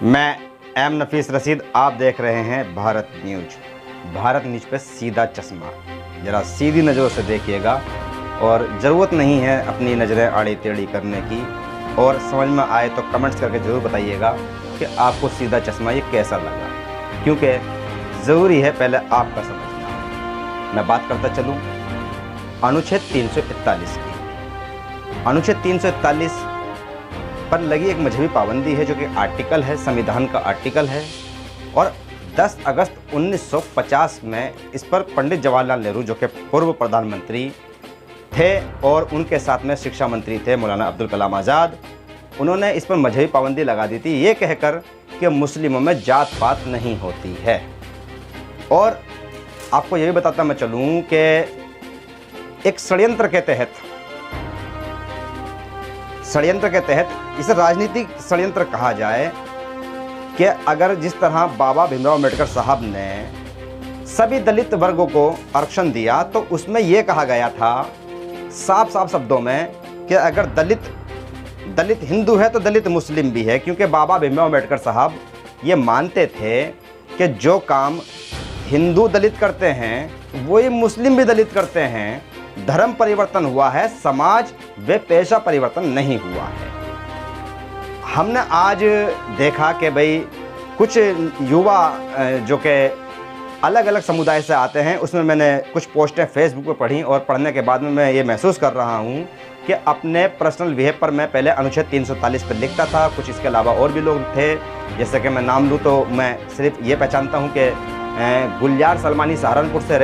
मैं एम नफीस रशीद, आप देख रहे हैं भारत न्यूज। भारत न्यूज पे सीधा चश्मा, ज़रा सीधी नज़रों से देखिएगा और ज़रूरत नहीं है अपनी नज़रें आड़ी टेढ़ी करने की। और समझ में आए तो कमेंट्स करके ज़रूर बताइएगा कि आपको सीधा चश्मा ये कैसा लगा, क्योंकि ज़रूरी है पहले आपका समझना। मैं बात करता चलूँ अनुच्छेद 341 की। अनुच्छेद 341 पर लगी एक मजहबी पाबंदी है, जो कि आर्टिकल है, संविधान का आर्टिकल है। और 10 अगस्त 1950 में इस पर पंडित जवाहरलाल नेहरू, जो कि पूर्व प्रधानमंत्री थे और उनके साथ में शिक्षा मंत्री थे मौलाना अब्दुल कलाम आज़ाद, उन्होंने इस पर मजहबी पाबंदी लगा दी थी, ये कहकर कि मुस्लिमों में जात पात नहीं होती है। और आपको ये भी बताता मैं चलूँ कि एक षड्यंत्र के तहत इसे राजनीतिक षड्यंत्र कहा जाए कि अगर जिस तरह बाबा भीमराव अम्बेडकर साहब ने सभी दलित वर्गों को आरक्षण दिया, तो उसमें यह कहा गया था साफ साफ शब्दों में कि अगर दलित हिंदू है तो दलित मुस्लिम भी है, क्योंकि बाबा भीमराव अम्बेडकर साहब ये मानते थे कि जो काम हिंदू दलित करते हैं वही मुस्लिम भी दलित करते हैं। धर्म परिवर्तन हुआ है, समाज व पेशा परिवर्तन नहीं हुआ है। हमने आज देखा कि भाई कुछ युवा जो कि अलग अलग समुदाय से आते हैं, उसमें मैंने कुछ पोस्टें फेसबुक पर पढ़ी और पढ़ने के बाद में मैं ये महसूस कर रहा हूँ कि अपने पर्सनल बिहेव पर मैं पहले अनुच्छेद 341 पर लिखता था। कुछ इसके अलावा और भी लोग थे, जैसे कि मैं नाम लूँ तो मैं सिर्फ ये पहचानता हूँ कि गुलजार सलमानी सहारनपुर से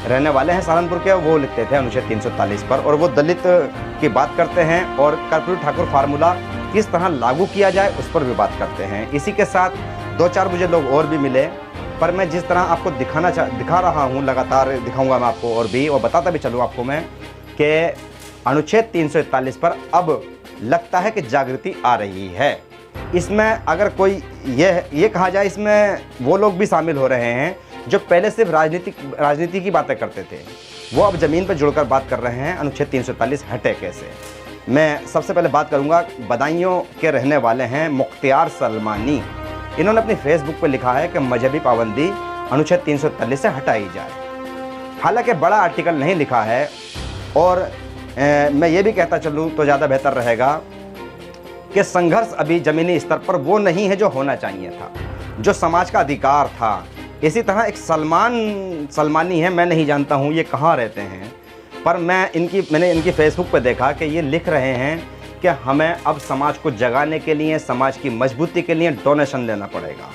रहने वाले हैं सहारनपुर के, वो लिखते थे अनुच्छेद 341 पर, और वो दलित की बात करते हैं और कर्पूरी ठाकुर फार्मूला किस तरह लागू किया जाए उस पर भी बात करते हैं। इसी के साथ 2-4 मुझे लोग और भी मिले, पर मैं जिस तरह आपको दिखा रहा हूँ, लगातार दिखाऊंगा मैं आपको और भी, और बताता भी चलूँ आपको मैं कि अनुच्छेद 341 पर अब लगता है कि जागृति आ रही है। इसमें अगर कोई ये कहा जाए, इसमें वो लोग भी शामिल हो रहे हैं जो पहले सिर्फ राजनीति की बातें करते थे, वो अब ज़मीन पर जुड़कर बात कर रहे हैं अनुच्छेद 341 हटे कैसे। मैं सबसे पहले बात करूंगा, बदायूं के रहने वाले हैं मुख्तियार सलमानी। इन्होंने अपनी फेसबुक पर लिखा है कि मजहबी पाबंदी अनुच्छेद 341 से हटाई जाए। हालांकि बड़ा आर्टिकल नहीं लिखा है, और मैं ये भी कहता चलूँ तो ज़्यादा बेहतर रहेगा कि संघर्ष अभी ज़मीनी स्तर पर वो नहीं है जो होना चाहिए था, जो समाज का अधिकार था। इसी तरह एक सलमानी है, मैं नहीं जानता हूँ ये कहाँ रहते हैं, पर मैंने इनकी फेसबुक पर देखा कि ये लिख रहे हैं कि हमें अब समाज को जगाने के लिए, समाज की मजबूती के लिए डोनेशन लेना पड़ेगा।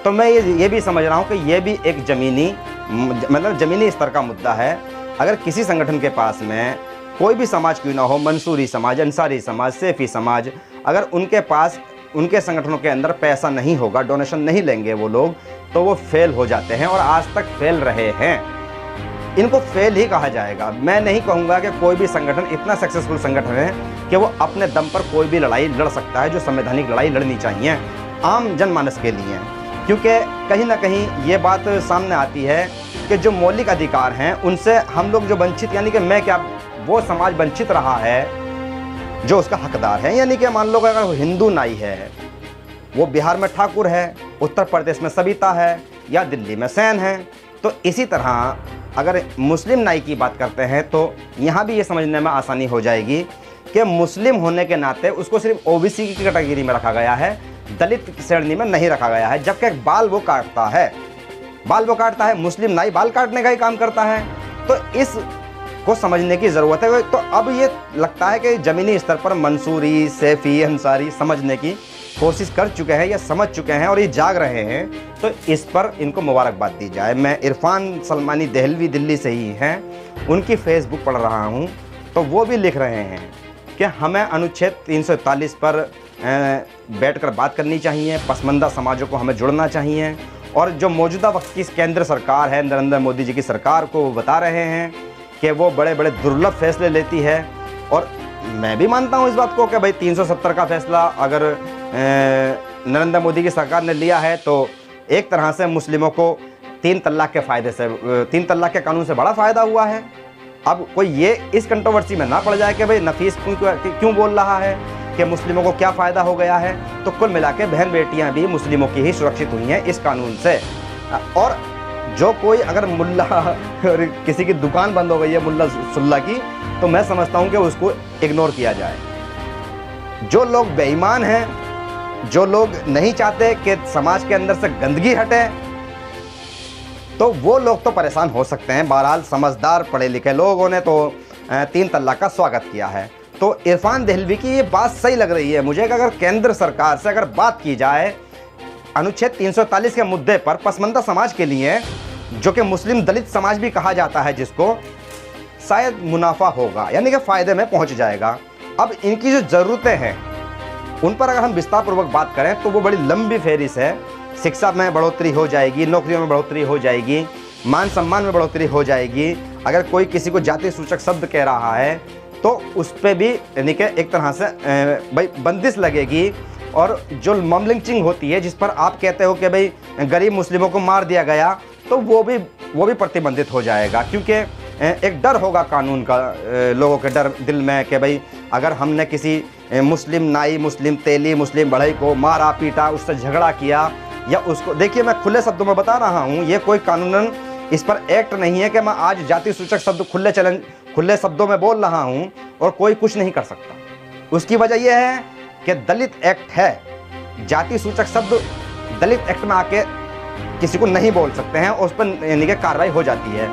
तो मैं ये भी समझ रहा हूँ कि ये भी एक ज़मीनी स्तर का मुद्दा है। अगर किसी संगठन के पास में कोई भी समाज क्यों ना हो, मंसूरी समाज, अंसारी समाज, सैफी समाज, अगर उनके पास उनके संगठनों के अंदर पैसा नहीं होगा, डोनेशन नहीं लेंगे वो लोग, तो वो फेल हो जाते हैं और आज तक फेल रहे हैं। इनको फेल ही कहा जाएगा। मैं नहीं कहूँगा कि कोई भी संगठन इतना सक्सेसफुल संगठन है कि वो अपने दम पर कोई भी लड़ाई लड़ सकता है, जो संवैधानिक लड़ाई लड़नी चाहिए आम जनमानस के लिए, क्योंकि कहीं ना कहीं ये बात सामने आती है कि जो मौलिक अधिकार हैं उनसे हम लोग जो वंचित, यानी कि वो समाज वंचित रहा है जो उसका हकदार है। यानी कि मान लो अगर हिंदू नाई है, वो बिहार में ठाकुर है, उत्तर प्रदेश में सविता है, या दिल्ली में सेन है, तो इसी तरह अगर मुस्लिम नाई की बात करते हैं तो यहाँ भी ये समझने में आसानी हो जाएगी कि मुस्लिम होने के नाते उसको सिर्फ ओबीसी की कैटेगरी में रखा गया है, दलित श्रेणी में नहीं रखा गया है। जबकि बाल वो काटता है, मुस्लिम नाई बाल काटने का ही काम करता है। तो इस को समझने की ज़रूरत है। तो अब ये लगता है कि ज़मीनी स्तर पर मंसूरी, सैफी, अंसारी समझने की कोशिश कर चुके हैं या समझ चुके हैं और ये जाग रहे हैं, तो इस पर इनको मुबारकबाद दी जाए। मैं इरफान सलमानी देहलवी दिल्ली से ही हैं, उनकी फेसबुक पढ़ रहा हूँ, तो वो भी लिख रहे हैं कि हमें अनुच्छेद 341 पर बैठकर बात करनी चाहिए, पसमानदा समाजों को हमें जुड़ना चाहिए। और जो मौजूदा वक्त की केंद्र सरकार है, नरेंद्र मोदी जी की सरकार को, वो बता रहे हैं कि वो बड़े बड़े दुर्लभ फैसले लेती है। और मैं भी मानता हूँ इस बात को कि भाई 370 का फैसला अगर नरेंद्र मोदी की सरकार ने लिया है, तो एक तरह से मुस्लिमों को 3 तलाक के कानून से बड़ा फ़ायदा हुआ है। अब कोई ये इस कंट्रोवर्सी में ना पड़ जाए कि भाई नफीस क्यों बोल रहा है, कि मुस्लिमों को क्या फ़ायदा हो गया है। तो कुल मिला के बहन बेटियाँ भी मुस्लिमों की ही सुरक्षित हुई हैं इस कानून से। और जो कोई अगर मुल्ला और किसी की दुकान बंद हो गई है मुल्ला सुल्ला की, तो मैं समझता हूँ कि उसको इग्नोर किया जाए। जो लोग बेईमान हैं, जो लोग नहीं चाहते कि समाज के अंदर से गंदगी हटे, तो वो लोग तो परेशान हो सकते हैं। बहरहाल समझदार पढ़े लिखे लोगों ने तो 3 तलाक का स्वागत किया है। तो इरफान देहलवी की ये बात सही लग रही है मुझे कि अगर केंद्र सरकार से अगर बात की जाए अनुच्छेद 340 के मुद्दे पर पसमानदा समाज के लिए, जो कि मुस्लिम दलित समाज भी कहा जाता है, जिसको शायद मुनाफा होगा, यानी कि फ़ायदे में पहुंच जाएगा। अब इनकी जो ज़रूरतें हैं उन पर अगर हम विस्तारपूर्वक बात करें तो वो बड़ी लंबी फहरिस्त है। शिक्षा में बढ़ोतरी हो जाएगी, नौकरियों में बढ़ोतरी हो जाएगी, मान सम्मान में बढ़ोतरी हो जाएगी। अगर कोई किसी को जाति सूचक शब्द कह रहा है तो उस पर भी यानी कि एक तरह से भाई बंदिश लगेगी। और जो मॉब लिंचिंग होती है, जिस पर आप कहते हो कि भाई गरीब मुस्लिमों को मार दिया गया, तो वो भी प्रतिबंधित हो जाएगा। क्योंकि एक डर होगा कानून का, लोगों के डर दिल में कि भाई अगर हमने किसी मुस्लिम नाई, मुस्लिम तेली, मुस्लिम बढ़ई को मारा पीटा, उससे झगड़ा किया, या उसको, देखिए मैं खुले शब्दों में बता रहा हूँ, ये कोई कानूनन इस पर एक्ट नहीं है कि मैं आज जाति सूचक शब्द खुले शब्दों में बोल रहा हूँ और कोई कुछ नहीं कर सकता। उसकी वजह यह है कि दलित एक्ट है। जाति सूचक शब्द दलित एक्ट में आके किसी को नहीं बोल सकते हैं, उस पर यानी कि कार्रवाई हो जाती है,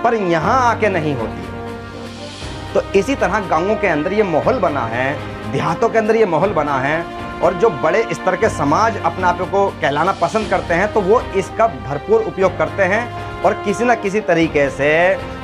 पर यहाँ आके नहीं होती है। तो इसी तरह गांवों के अंदर ये माहौल बना है, देहातों के अंदर ये माहौल बना है, और जो बड़े स्तर के समाज अपने आप को कहलाना पसंद करते हैं, तो वो इसका भरपूर उपयोग करते हैं। और किसी न किसी तरीके से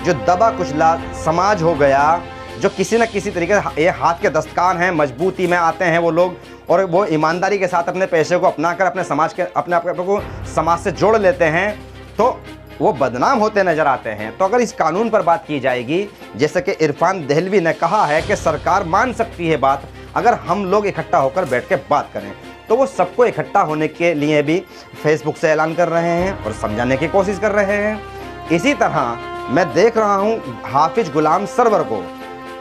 जो दबा कुचला समाज हो गया, जो किसी न किसी तरीके से ये हाथ के दस्तकार हैं, मजबूती में आते हैं वो लोग, और वो ईमानदारी के साथ अपने पैसे को अपनाकर अपने आप को समाज से जोड़ लेते हैं, तो वो बदनाम होते नजर आते हैं। तो अगर इस कानून पर बात की जाएगी, जैसे कि इरफान देहलवी ने कहा है कि सरकार मान सकती है बात, अगर हम लोग इकट्ठा होकर बैठ के बात करें, तो वो सबको इकट्ठा होने के लिए भी फेसबुक से ऐलान कर रहे हैं और समझाने की कोशिश कर रहे हैं। इसी तरह मैं देख रहा हूँ हाफिज गुलाम सरवर को,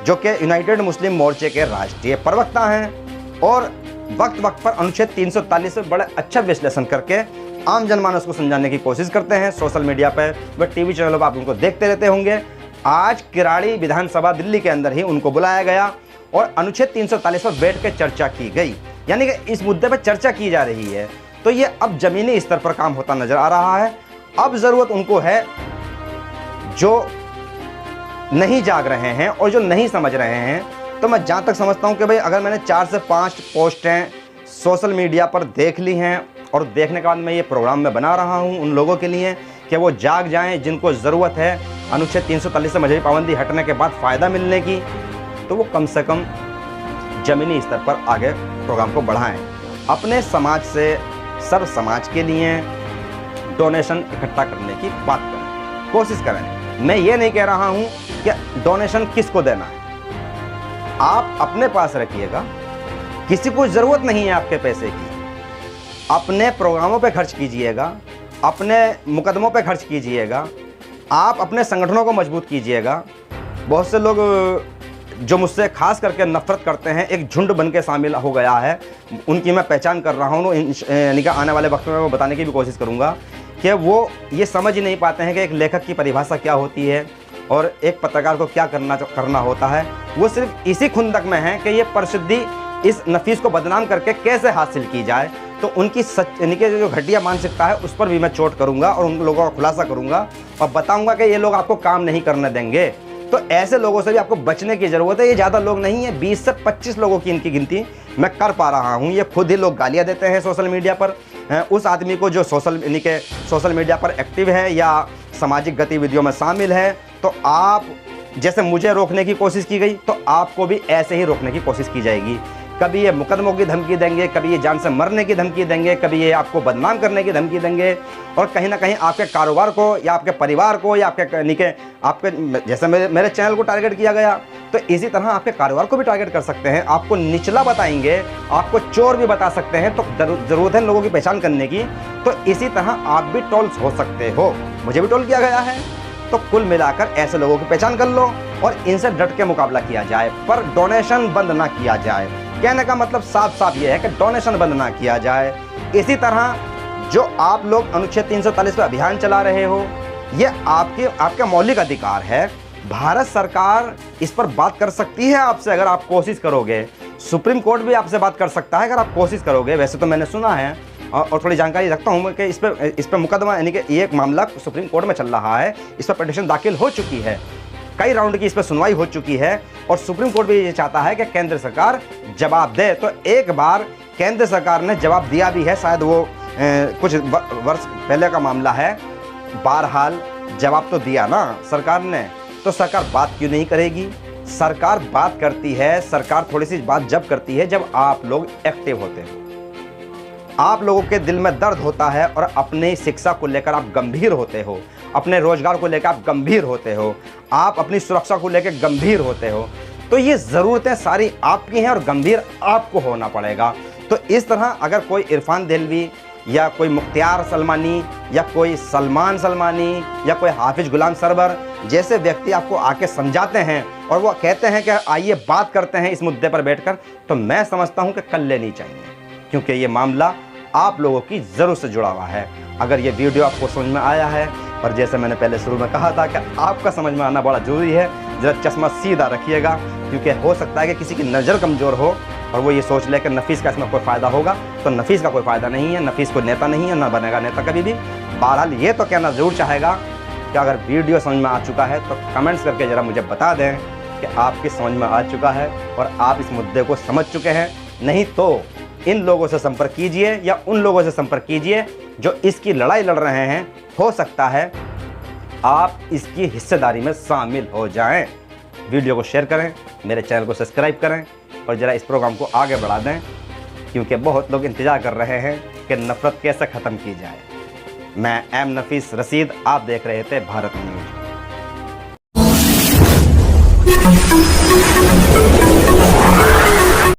जो कि यूनाइटेड मुस्लिम मोर्चे के राष्ट्रीय प्रवक्ता हैं, और वक्त वक्त पर अनुच्छेद 340 में बड़ा अच्छा विश्लेषण करके आम जनमानस को समझाने की कोशिश करते हैं। सोशल मीडिया पर व टीवी चैनलों पर आप उनको देखते रहते होंगे। आज किराड़ी विधानसभा दिल्ली के अंदर ही उनको बुलाया गया और अनुच्छेद 340 पर बैठ कर चर्चा की गई, यानी कि इस मुद्दे पर चर्चा की जा रही है। तो ये अब जमीनी स्तर पर काम होता नजर आ रहा है। अब ज़रूरत उनको है जो नहीं जाग रहे हैं और जो नहीं समझ रहे हैं। तो मैं जहाँ तक समझता हूँ कि भाई अगर मैंने 4 से 5 पोस्टें सोशल मीडिया पर देख ली हैं, और देखने के बाद मैं ये प्रोग्राम में बना रहा हूँ उन लोगों के लिए कि वो जाग जाएं जिनको ज़रूरत है अनुच्छेद 340 से मजहबी पाबंदी हटने के बाद फ़ायदा मिलने की, तो वो कम से कम ज़मीनी स्तर पर आगे प्रोग्राम को बढ़ाएं। अपने समाज से सर्व समाज के लिए डोनेशन इकट्ठा करने की बात करें, कोशिश करें। मैं ये नहीं कह रहा हूँ कि डोनेशन किसको देना है, आप अपने पास रखिएगा, किसी को ज़रूरत नहीं है आपके पैसे की। अपने प्रोग्रामों पे खर्च कीजिएगा, अपने मुकदमों पे खर्च कीजिएगा, आप अपने संगठनों को मजबूत कीजिएगा। बहुत से लोग जो मुझसे खास करके नफरत करते हैं, एक झुंड बन के शामिल हो गया है, उनकी मैं पहचान कर रहा हूँ। यानी कि आने वाले वक्त में मैं बताने की भी कोशिश करूँगा कि वो ये समझ ही नहीं पाते हैं कि एक लेखक की परिभाषा क्या होती है और एक पत्रकार को क्या करना होता है। वो सिर्फ इसी खुंदक में है कि ये प्रसिद्धि इस नफीस को बदनाम करके कैसे हासिल की जाए। तो उनकी यानी कि जो घटिया मानसिकता है उस पर भी मैं चोट करूंगा और उन लोगों का खुलासा करूंगा और बताऊंगा कि ये लोग आपको काम नहीं करने देंगे। तो ऐसे लोगों से भी आपको बचने की ज़रूरत है। ये ज़्यादा लोग नहीं है, 20 से 25 लोगों की इनकी गिनती मैं कर पा रहा हूँ। ये खुद ही लोग गालियाँ देते हैं सोशल मीडिया पर उस आदमी को जो सोशल मीडिया पर एक्टिव है या सामाजिक गतिविधियों में शामिल है। तो आप जैसे मुझे रोकने की कोशिश की गई, तो आपको भी ऐसे ही रोकने की कोशिश की जाएगी। कभी ये मुकदमों की धमकी देंगे, कभी ये जान से मरने की धमकी देंगे, कभी ये आपको बदनाम करने की धमकी देंगे, और कहीं ना कहीं आपके कारोबार को या आपके परिवार को या आपके जैसे मेरे चैनल को टारगेट किया गया, तो इसी तरह आपके कारोबार को भी टारगेट कर सकते हैं। आपको निचला बताएंगे, आपको चोर भी बता सकते हैं। तो ज़रूरत है लोगों की पहचान करने की। तो इसी तरह आप भी ट्रोल्स हो सकते हो, मुझे भी ट्रोल किया गया है। तो कुल मिलाकर ऐसे लोगों की पहचान कर लो और इनसे डट के मुकाबला किया जाए, पर डोनेशन बंद ना किया जाए। कहने का मतलब साफ साफ ये है कि डोनेशन बंद ना किया जाए। इसी तरह जो आप लोग अनुच्छेद 343 पे अभियान चला रहे हो, ये आपका मौलिक अधिकार है। भारत सरकार इस पर बात कर सकती है आपसे अगर आप कोशिश करोगे। सुप्रीम कोर्ट भी आपसे बात कर सकता है अगर आप कोशिश करोगे। वैसे तो मैंने सुना है और थोड़ी जानकारी रखता हूँ कि इस पर मुकदमा यानी कि ये एक मामला सुप्रीम कोर्ट में चल रहा है। इस पर पिटीशन दाखिल हो चुकी है, कई राउंड की इस पर सुनवाई हो चुकी है और सुप्रीम कोर्ट भी ये चाहता है कि केंद्र सरकार जवाब दे। तो एक बार केंद्र सरकार ने जवाब दिया भी है, शायद वो कुछ वर्ष पहले का मामला है। बहरहाल जवाब तो दिया ना सरकार ने, तो सरकार बात क्यों नहीं करेगी? सरकार बात करती है। सरकार थोड़ी सी बात जब करती है जब आप लोग एक्टिव होते हैं, आप लोगों के दिल में दर्द होता है और अपनी शिक्षा को लेकर आप गंभीर होते हो, अपने रोजगार को लेकर आप गंभीर होते हो, आप अपनी सुरक्षा को लेकर गंभीर होते हो। तो ये ज़रूरतें सारी आपकी हैं और गंभीर आपको होना पड़ेगा। तो इस तरह अगर कोई इरफान देहलवी या कोई मुख्तियार सलमानी या कोई सलमान सलमानी या कोई हाफिज गुलाम सरवर जैसे व्यक्ति आपको आके समझाते हैं और वो कहते हैं कि आइए बात करते हैं इस मुद्दे पर बैठकर, तो मैं समझता हूं कि कर लेनी चाहिए, क्योंकि ये मामला आप लोगों की ज़रूरत से जुड़ा हुआ है। अगर ये वीडियो आपको समझ में आया है, और जैसे मैंने पहले शुरू में कहा था कि आपका समझ में आना बड़ा ज़रूरी है, ज़रा चश्मा सीधा रखिएगा, क्योंकि हो सकता है कि किसी की नज़र कमज़ोर हो और वो ये सोच ले कि नफीस का इसमें कोई फ़ायदा होगा। तो नफीस का कोई फ़ायदा नहीं है, नफीस कोई नेता नहीं है, ना बनेगा नेता कभी भी। बहरहाल ये तो कहना ज़रूर चाहेगा कि अगर वीडियो समझ में आ चुका है तो कमेंट्स करके ज़रा मुझे बता दें कि आपकी समझ में आ चुका है और आप इस मुद्दे को समझ चुके हैं। नहीं तो इन लोगों से संपर्क कीजिए या उन लोगों से संपर्क कीजिए जो इसकी लड़ाई लड़ रहे हैं। हो सकता है आप इसकी हिस्सेदारी में शामिल हो जाएं। वीडियो को शेयर करें, मेरे चैनल को सब्सक्राइब करें और ज़रा इस प्रोग्राम को आगे बढ़ा दें, क्योंकि बहुत लोग इंतज़ार कर रहे हैं कि नफ़रत कैसे ख़त्म की जाए। मैं एम नफीस रशीद, आप देख रहे थे भारत न्यूज़।